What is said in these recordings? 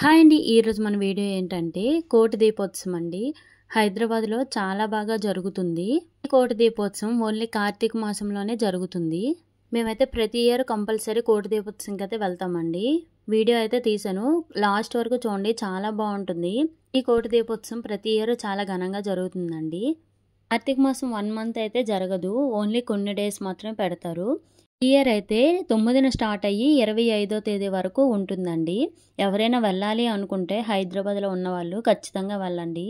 Hi అండి, ఈరోజు మన వీడియో ఏంటంటే కోటి దీపోత్సవం అండి. హైదరాబాద్లో చాలా బాగా జరుగుతుంది. కోటి దీపోత్సవం ఓన్లీ కార్తీక మాసంలోనే జరుగుతుంది. మేమైతే ప్రతి ఇయర్ కంపల్సరీ కోటి దీపోత్సవంకి అయితే వెళ్తామండి. వీడియో అయితే తీసాను, లాస్ట్ వరకు చూడండి, చాలా బాగుంటుంది. ఈ కోటి దీపోత్సవం ప్రతి ఇయర్ చాలా ఘనంగా జరుగుతుందండి. కార్తీక మాసం 1 మంత్ అయితే జరగదు, ఓన్లీ కొన్ని డేస్ మాత్రమే పెడతారు. ఈ ఇయర్ అయితే 9న స్టార్ట్ అయ్యి 25వ తేదీ వరకు ఉంటుందండి. ఎవరైనా వెళ్ళాలి అనుకుంటే హైదరాబాద్లో ఉన్న వాళ్ళు ఖచ్చితంగా వెళ్ళండి,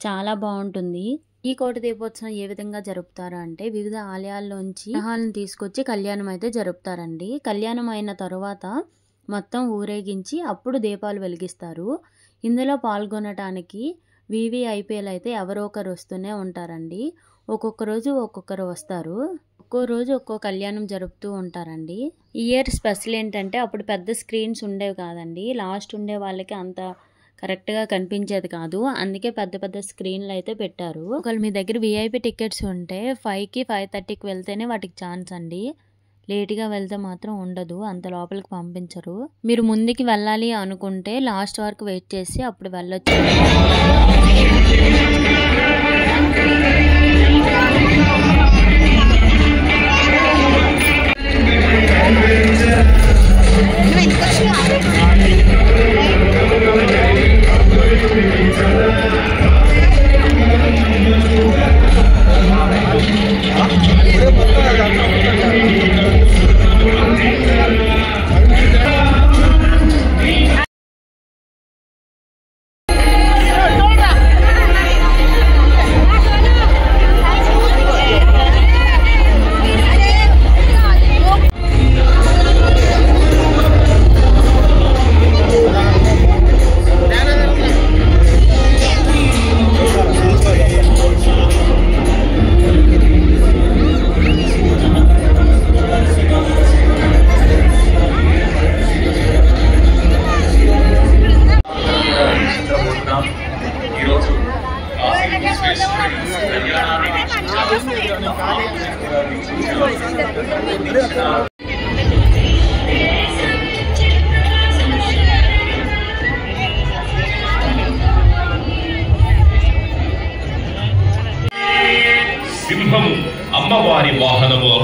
చాలా బాగుంటుంది. ఈ కోటి దీపోత్సవం ఏ విధంగా జరుపుతారు అంటే వివిధ ఆలయాల్లోంచి విగ్రహాలను తీసుకొచ్చి కళ్యాణం అయితే జరుపుతారండి. కళ్యాణం అయిన తర్వాత మొత్తం ఊరేగించి అప్పుడు దీపాలు వెలిగిస్తారు. ఇందులో పాల్గొనటానికి VVIPలు అయితే ఎవరో ఒకరు వస్తూనే ఉంటారండి. ఒక్కొక్క రోజు ఒక్కొక్కరు వస్తారు, ఒక్కో రోజు ఒక్కో కళ్యాణం జరుపుతూ ఉంటారండి. ఈ ఇయర్ స్పెషల్ ఏంటంటే అప్పుడు పెద్ద స్క్రీన్స్ ఉండేవి కాదండి, లాస్ట్ ఉండే వాళ్ళకి అంత కరెక్ట్గా కనిపించేది కాదు, అందుకే పెద్ద పెద్ద స్క్రీన్లు అయితే పెట్టారు. ఒకవేళ మీ దగ్గర VIP టికెట్స్ ఉంటే 5కి 5:30కి వెళ్తేనే వాటికి ఛాన్స్ అండి. లేట్గా వెళ్తే మాత్రం ఉండదు, అంత లోపలికి పంపించరు. మీరు ముందుకి వెళ్ళాలి అనుకుంటే లాస్ట్ వరకు వెయిట్ చేసి అప్పుడు వెళ్ళొచ్చు. సింహము అమ్మవారి వాహనము.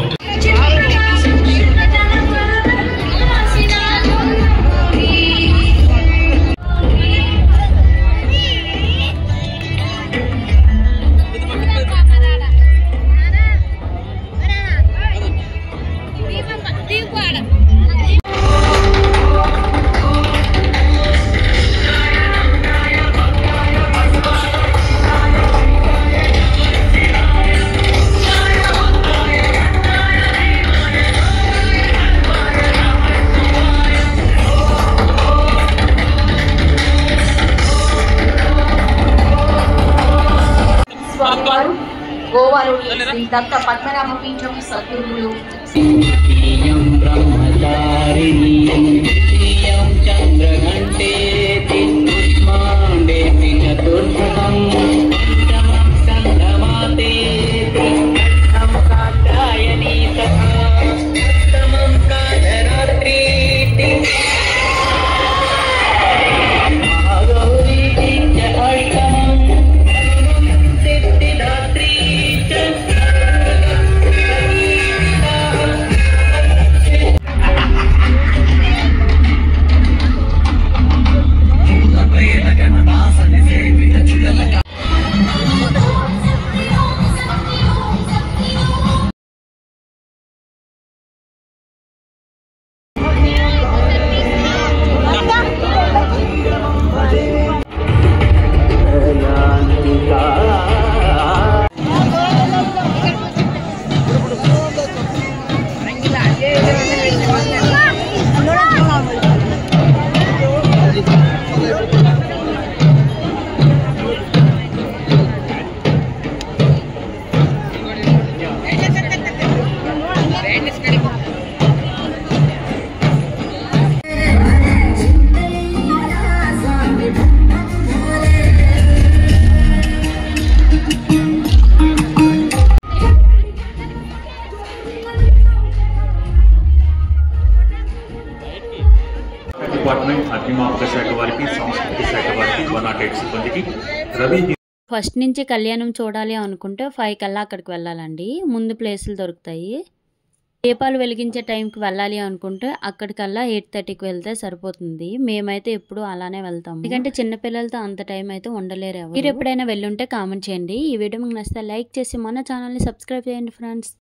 గోవాలోని శ్రీ దత్త పద్మనాభ పీఠం సద్గురువులు సంస్కృతి శాఖ వారికి 108 సిబ్బందికి రవి ఫస్ట్ నుంచి కళ్యాణం చూడాలి అనుకుంటే 5 కల్లా అక్కడికి వెళ్ళాలండి. ముందు ప్లేసులు దొరుకుతాయి. దీపాలు వెలిగించే టైంకి వెళ్ళాలి అనుకుంటే అక్కడికల్లా 8:30కి వెళ్తే సరిపోతుంది. మేమైతే ఎప్పుడు అలానే వెళ్తాము, ఎందుకంటే చిన్నపిల్లలతో అంత టైం అయితే ఉండలేరు ఎవరు. మీరు ఎప్పుడైనా వెళ్ళుంటే కామెంట్ చేయండి. ఈ వీడియో మీకు నచ్చితే లైక్ చేసి మన ఛానల్ని సబ్స్క్రైబ్ చేయండి ఫ్రెండ్స్.